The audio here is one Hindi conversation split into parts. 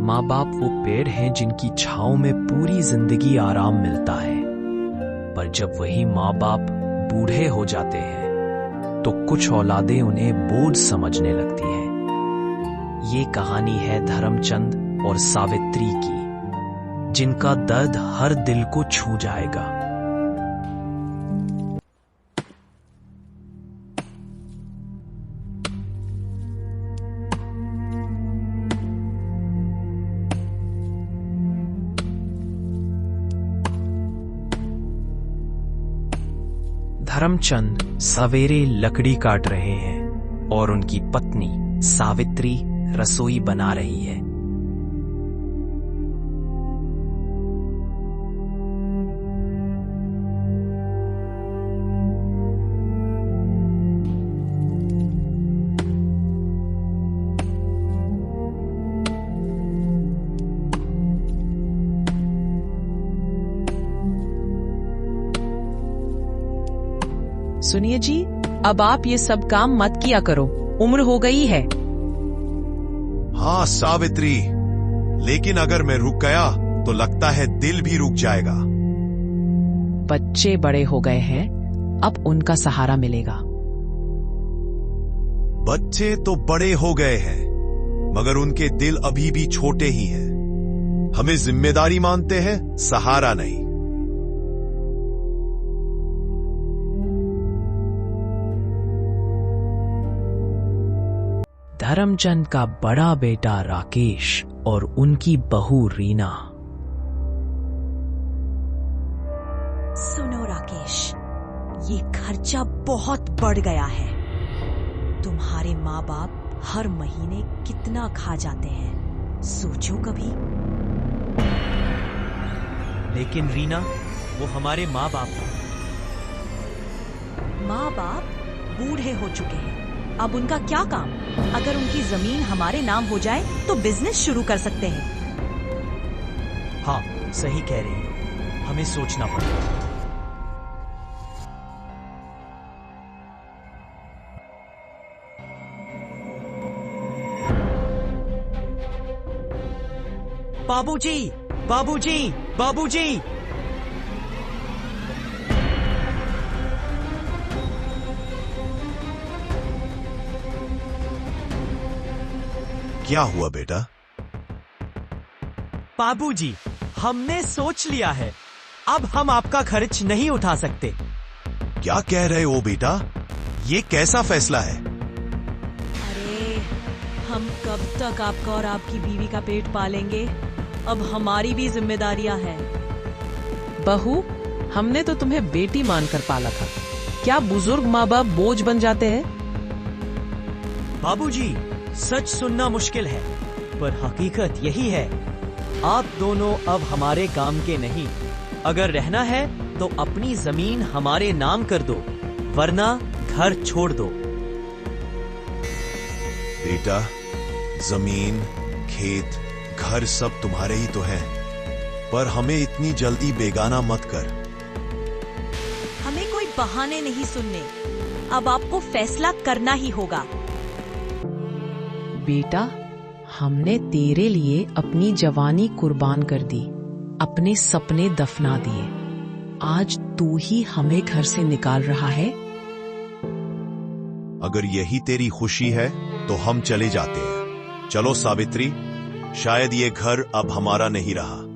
माँ बाप वो पेड़ हैं जिनकी छांव में पूरी जिंदगी आराम मिलता है, पर जब वही माँ बाप बूढ़े हो जाते हैं तो कुछ औलादें उन्हें बोझ समझने लगती हैं। ये कहानी है धर्मचंद और सावित्री की, जिनका दर्द हर दिल को छू जाएगा। धर्मचंद सवेरे लकड़ी काट रहे हैं और उनकी पत्नी सावित्री रसोई बना रही है। सुनिए जी, अब आप ये सब काम मत किया करो, उम्र हो गई है। हाँ सावित्री, लेकिन अगर मैं रुक गया तो लगता है दिल भी रुक जाएगा। बच्चे बड़े हो गए हैं, अब उनका सहारा मिलेगा। बच्चे तो बड़े हो गए हैं, मगर उनके दिल अभी भी छोटे ही हैं। हमें जिम्मेदारी मानते हैं, सहारा नहीं। धर्मचंद का बड़ा बेटा राकेश और उनकी बहू रीना। सुनो राकेश, ये खर्चा बहुत बढ़ गया है। तुम्हारे माँ बाप हर महीने कितना खा जाते हैं, सोचो कभी। लेकिन रीना, वो हमारे माँ बाप हैं। माँ बाप बूढ़े हो चुके हैं, अब उनका क्या काम? अगर उनकी जमीन हमारे नाम हो जाए तो बिजनेस शुरू कर सकते हैं। हाँ, सही कह रही है, हमें सोचना पड़ेगा। बाबूजी, बाबूजी, बाबूजी! क्या हुआ बेटा? बाबूजी, हमने सोच लिया है, अब हम आपका खर्च नहीं उठा सकते। क्या कह रहे हो बेटा? ये कैसा फैसला है? अरे, हम कब तक आपका और आपकी बीवी का पेट पालेंगे? अब हमारी भी जिम्मेदारियां हैं। बहू, हमने तो तुम्हें बेटी मानकर पाला था, क्या बुजुर्ग माँ बाप बोझ बन जाते हैं? बाबूजी, सच सुनना मुश्किल है, पर हकीकत यही है। आप दोनों अब हमारे काम के नहीं। अगर रहना है तो अपनी जमीन हमारे नाम कर दो, वरना घर छोड़ दो। बेटा, जमीन, खेत, घर सब तुम्हारे ही तो हैं, पर हमें इतनी जल्दी बेगाना मत कर। हमें कोई बहाने नहीं सुनने, अब आपको फैसला करना ही होगा। बेटा, हमने तेरे लिए अपनी जवानी कुर्बान कर दी, अपने सपने दफना दिए। आज तू ही हमें घर से निकाल रहा है। अगर यही तेरी खुशी है तो हम चले जाते हैं। चलो सावित्री, शायद ये घर अब हमारा नहीं रहा।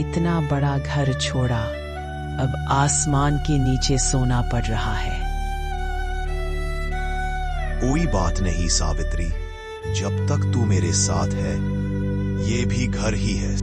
इतना बड़ा घर छोड़ा, अब आसमान के नीचे सोना पड़ रहा है। कोई बात नहीं सावित्री, जब तक तू मेरे साथ है ये भी घर ही है।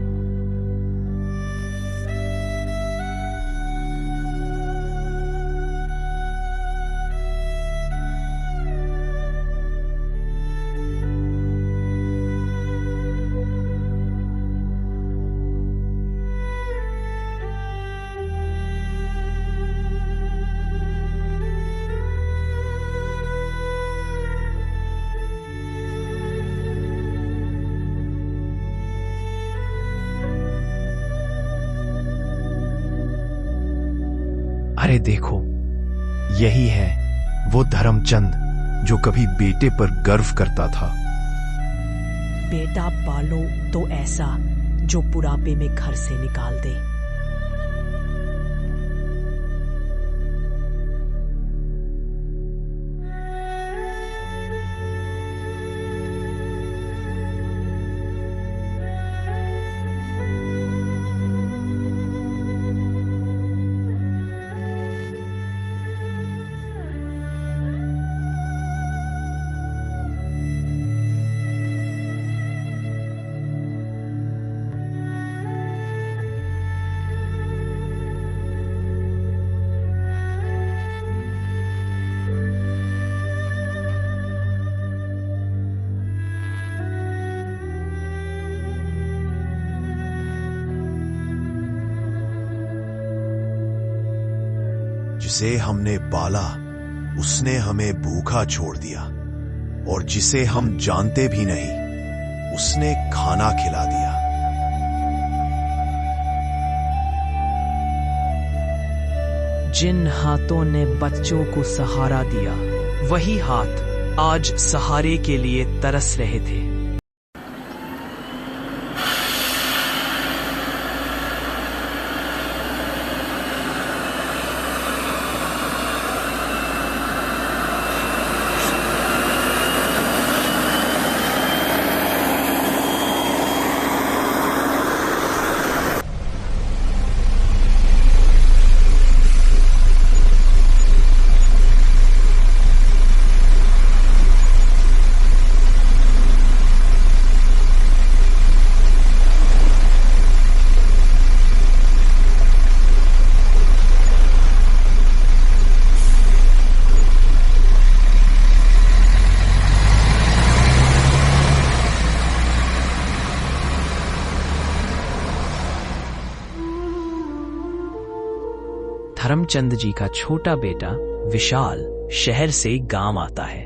अरे देखो, यही है वो धर्मचंद जो कभी बेटे पर गर्व करता था। बेटा पालो तो ऐसा जो बुढ़ापे में घर से निकाल दे। जिसे हमने पाला उसने हमें भूखा छोड़ दिया, और जिसे हम जानते भी नहीं उसने खाना खिला दिया। जिन हाथों ने बच्चों को सहारा दिया, वही हाथ आज सहारे के लिए तरस रहे थे। धर्मचंद जी का छोटा बेटा विशाल शहर से गांव आता है।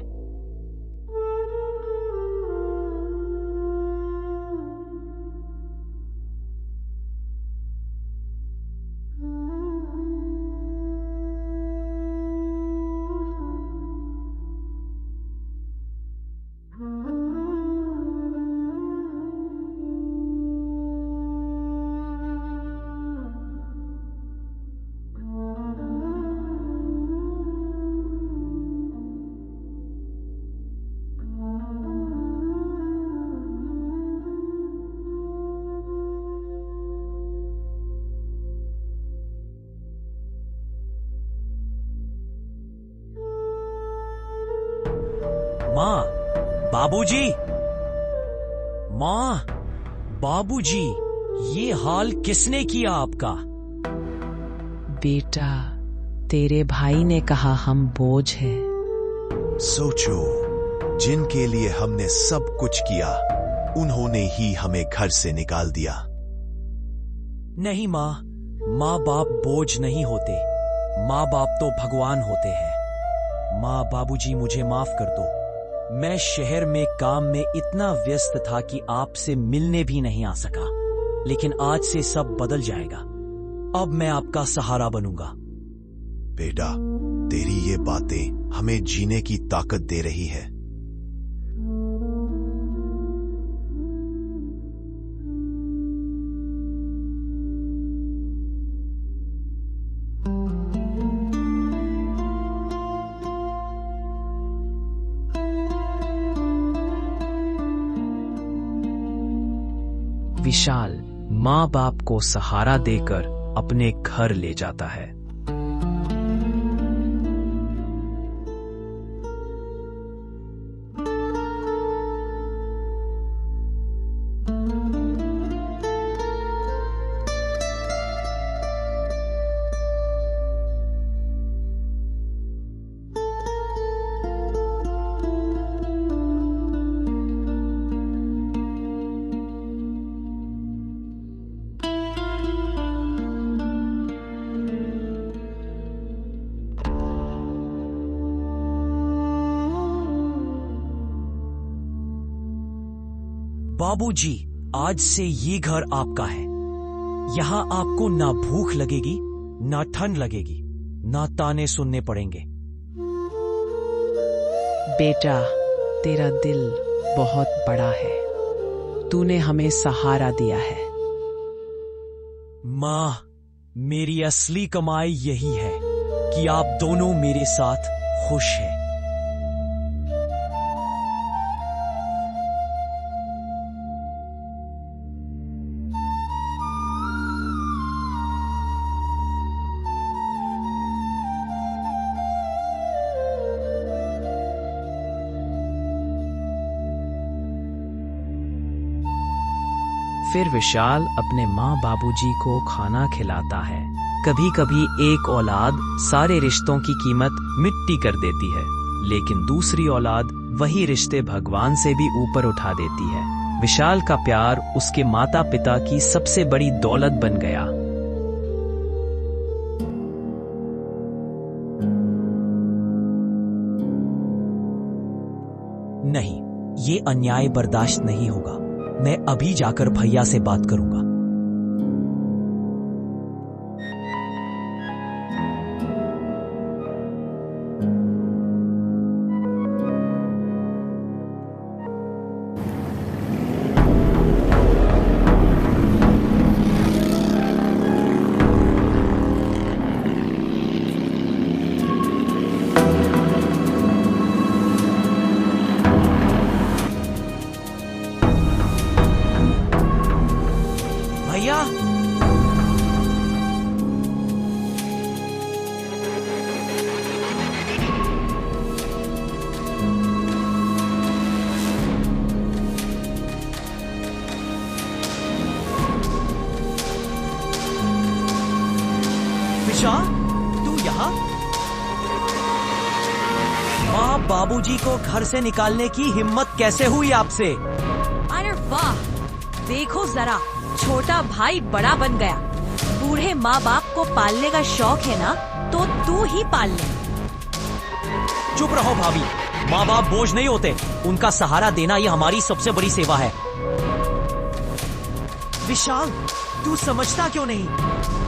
माँ, बाबूजी, माँ, बाबूजी, ये हाल किसने किया आपका? बेटा, तेरे भाई ने कहा हम बोझ हैं। सोचो, जिनके लिए हमने सब कुछ किया उन्होंने ही हमें घर से निकाल दिया। नहीं माँ, माँ बाप बोझ नहीं होते, माँ बाप तो भगवान होते हैं। माँ, बाबूजी, मुझे माफ कर दो। मैं शहर में काम में इतना व्यस्त था कि आपसे मिलने भी नहीं आ सका, लेकिन आज से सब बदल जाएगा। अब मैं आपका सहारा बनूंगा। बेटा, तेरी ये बातें हमें जीने की ताकत दे रही है। विशाल माँ बाप को सहारा देकर अपने घर ले जाता है। बाबूजी, आज से ये घर आपका है। यहाँ आपको ना भूख लगेगी, ना ठंड लगेगी, ना ताने सुनने पड़ेंगे। बेटा, तेरा दिल बहुत बड़ा है। तूने हमें सहारा दिया है। माँ, मेरी असली कमाई यही है कि आप दोनों मेरे साथ खुश हैं। फिर विशाल अपने माँ बाबूजी को खाना खिलाता है। कभी कभी एक औलाद सारे रिश्तों की कीमत मिट्टी कर देती है, लेकिन दूसरी औलाद वही रिश्ते भगवान से भी ऊपर उठा देती है। विशाल का प्यार उसके माता पिता की सबसे बड़ी दौलत बन गया। नहीं, ये अन्याय बर्दाश्त नहीं होगा। मैं अभी जाकर भैया से बात करूंगा। भैया, विशाल, तू यहाँ? माँ बाबूजी को घर से निकालने की हिम्मत कैसे हुई आपसे? अरे वाह, देखो जरा, छोटा भाई बड़ा बन गया। बूढ़े माँ बाप को पालने का शौक है ना, तो तू ही पाल ले। चुप रहो भाभी, माँ बाप बोझ नहीं होते, उनका सहारा देना ये हमारी सबसे बड़ी सेवा है। विशाल, तू समझता क्यों नहीं?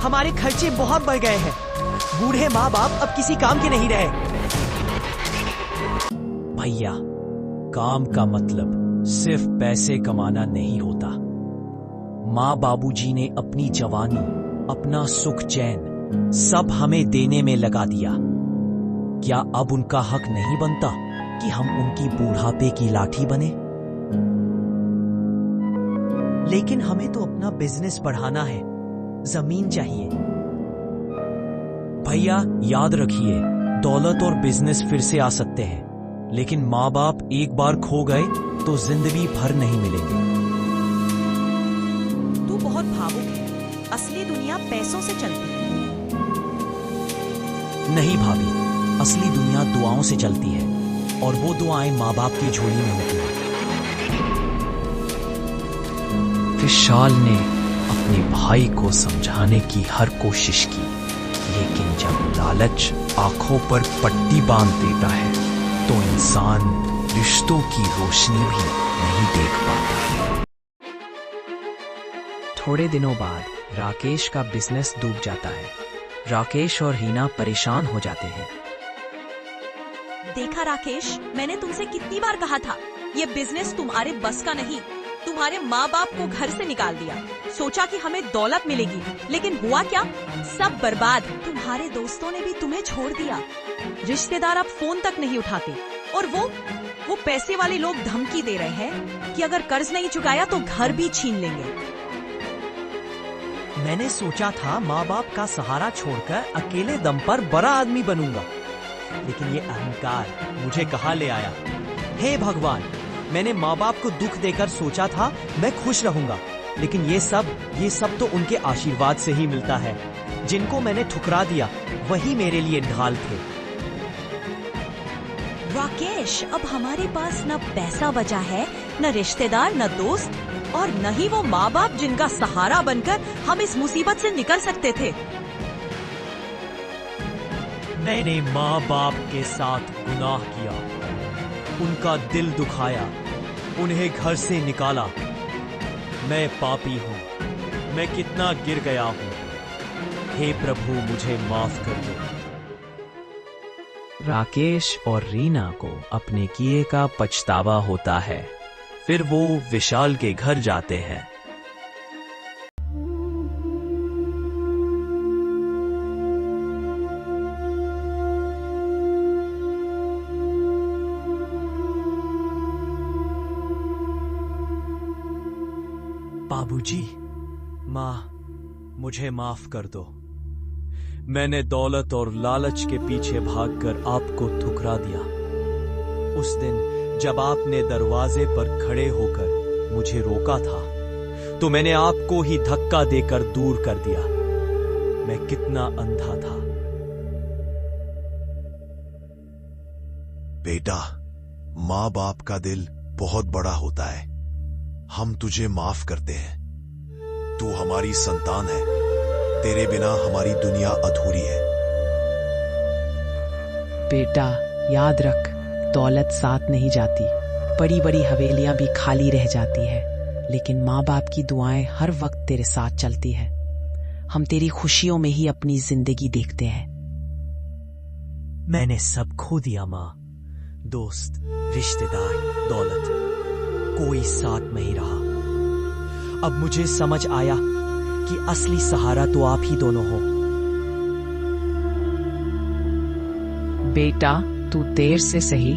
हमारे खर्चे बहुत बढ़ गए हैं। बूढ़े माँ बाप अब किसी काम के नहीं रहे। भैया, काम का मतलब सिर्फ पैसे कमाना नहीं होता। माँ बाबूजी ने अपनी जवानी, अपना सुख चैन सब हमें देने में लगा दिया। क्या अब उनका हक नहीं बनता कि हम उनकी बूढ़ापे की लाठी बने? लेकिन हमें तो अपना बिजनेस बढ़ाना है, जमीन चाहिए। भैया, याद रखिए, दौलत और बिजनेस फिर से आ सकते हैं, लेकिन माँ बाप एक बार खो गए तो जिंदगी भर नहीं मिलेंगे। तू बहुत भावुक है। असली दुनिया पैसों से चलती है। नहीं भाभी, असली दुनिया दुआओं से चलती है, और वो दुआएं माँ बाप की झोली में होती हैं। विशाल ने अपने भाई को समझाने की हर कोशिश की, लेकिन जब लालच आंखों पर पट्टी बांध देता है तो इंसान रिश्तों की रोशनी भी नहीं देख पाता। थोड़े दिनों बाद राकेश का बिजनेस डूब जाता है। राकेश और हीना परेशान हो जाते हैं। देखा राकेश, मैंने तुमसे कितनी बार कहा था, ये बिजनेस तुम्हारे बस का नहीं। तुम्हारे माँ बाप को घर से निकाल दिया, सोचा कि हमें दौलत मिलेगी, लेकिन हुआ क्या? सब बर्बाद। तुम्हारे दोस्तों ने भी तुम्हें छोड़ दिया। रिश्तेदार अब फोन तक नहीं उठाते, और वो पैसे वाले लोग धमकी दे रहे हैं कि अगर कर्ज नहीं चुकाया तो घर भी छीन लेंगे। मैंने सोचा था माँ बाप का सहारा छोड़कर अकेले दम पर बड़ा आदमी बनूंगा, लेकिन ये अहंकार मुझे कहाँ ले आया। हे भगवान, मैंने माँ बाप को दुख देकर सोचा था मैं खुश रहूंगा, लेकिन ये सब तो उनके आशीर्वाद से ही मिलता है। जिनको मैंने ठुकरा दिया वही मेरे लिए ढाल थे। राकेश, अब हमारे पास न पैसा बचा है, न रिश्तेदार, न दोस्त, और न ही वो माँ बाप जिनका सहारा बनकर हम इस मुसीबत से निकल सकते थे। मैंने माँ बाप के साथ गुनाह किया, उनका दिल दुखाया, उन्हें घर से निकाला। मैं पापी हूँ, मैं कितना गिर गया हूँ। हे प्रभु, मुझे माफ कर दो। राकेश और रीना को अपने किए का पछतावा होता है। फिर वो विशाल के घर जाते हैं। बाबूजी, माँ, मुझे माफ कर दो। मैंने दौलत और लालच के पीछे भागकर आपको ठुकरा दिया। उस दिन जब आपने दरवाजे पर खड़े होकर मुझे रोका था, तो मैंने आपको ही धक्का देकर दूर कर दिया। मैं कितना अंधा था। बेटा, माँ बाप का दिल बहुत बड़ा होता है। हम तुझे माफ करते हैं। तू हमारी संतान है। तेरे बिना हमारी दुनिया अधूरी है। बेटा, याद रख, दौलत साथ नहीं जाती। बड़ी बड़ी हवेलियां भी खाली रह जाती है, लेकिन माँ बाप की दुआएं हर वक्त तेरे साथ चलती है। हम तेरी खुशियों में ही अपनी जिंदगी देखते हैं। मैंने सब खो दिया माँ। दोस्त, रिश्तेदार, दौलत, कोई साथ नहीं रहा। अब मुझे समझ आया कि असली सहारा तो आप ही दोनों हो। बेटा, तू देर से सही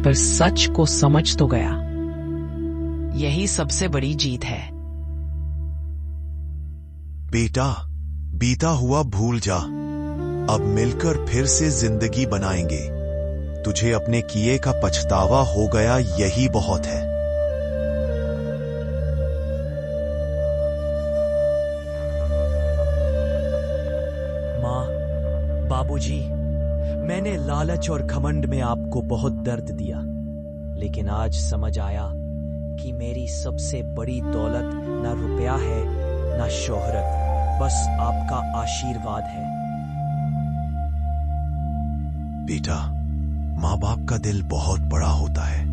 पर सच को समझ तो गया। यही सबसे बड़ी जीत है। बेटा, बीता हुआ भूल जा। अब मिलकर फिर से जिंदगी बनाएंगे। तुझे अपने किए का पछतावा हो गया, यही बहुत है। माँ, बाबूजी, मैंने लालच और घमंड में आपको बहुत दर्द दिया, लेकिन आज समझ आया कि मेरी सबसे बड़ी दौलत ना रुपया है, ना शोहरत, बस आपका आशीर्वाद है। बेटा, माँ बाप का दिल बहुत बड़ा होता है।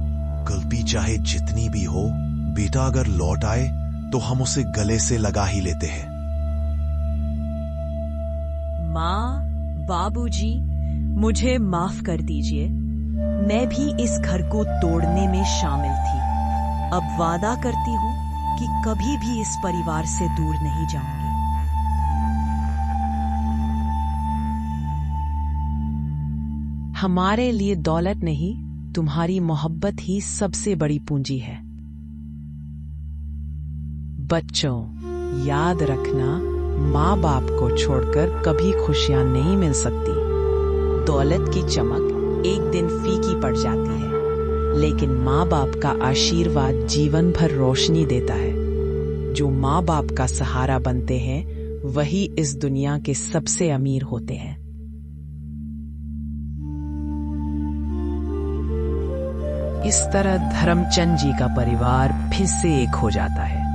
गलती चाहे जितनी भी हो, बेटा अगर लौट आए तो हम उसे गले से लगा ही लेते हैं। माँ, बाबूजी, मुझे माफ कर दीजिए। मैं भी इस घर को तोड़ने में शामिल थी। अब वादा करती हूँ कि कभी भी इस परिवार से दूर नहीं जाऊंगी। हमारे लिए दौलत नहीं, तुम्हारी मोहब्बत ही सबसे बड़ी पूंजी है। बच्चों, याद रखना, माँ बाप को छोड़कर कभी खुशियां नहीं मिल सकती। दौलत की चमक एक दिन फीकी पड़ जाती है, लेकिन माँ बाप का आशीर्वाद जीवन भर रोशनी देता है। जो माँ बाप का सहारा बनते हैं, वही इस दुनिया के सबसे अमीर होते हैं। इस तरह धर्मचंद जी का परिवार फिर से एक हो जाता है।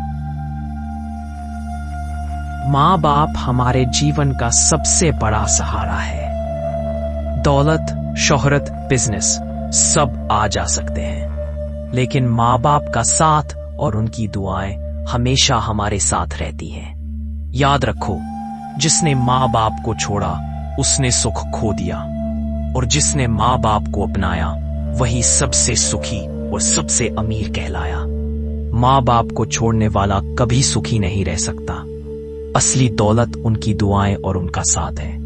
माँ बाप हमारे जीवन का सबसे बड़ा सहारा है। दौलत, शोहरत, बिजनेस सब आ जा सकते हैं, लेकिन माँ बाप का साथ और उनकी दुआएं हमेशा हमारे साथ रहती हैं। याद रखो, जिसने माँ बाप को छोड़ा उसने सुख खो दिया, और जिसने माँ बाप को अपनाया वही सबसे सुखी और सबसे अमीर कहलाया। माँ बाप को छोड़ने वाला कभी सुखी नहीं रह सकता। असली दौलत उनकी दुआएं और उनका साथ है।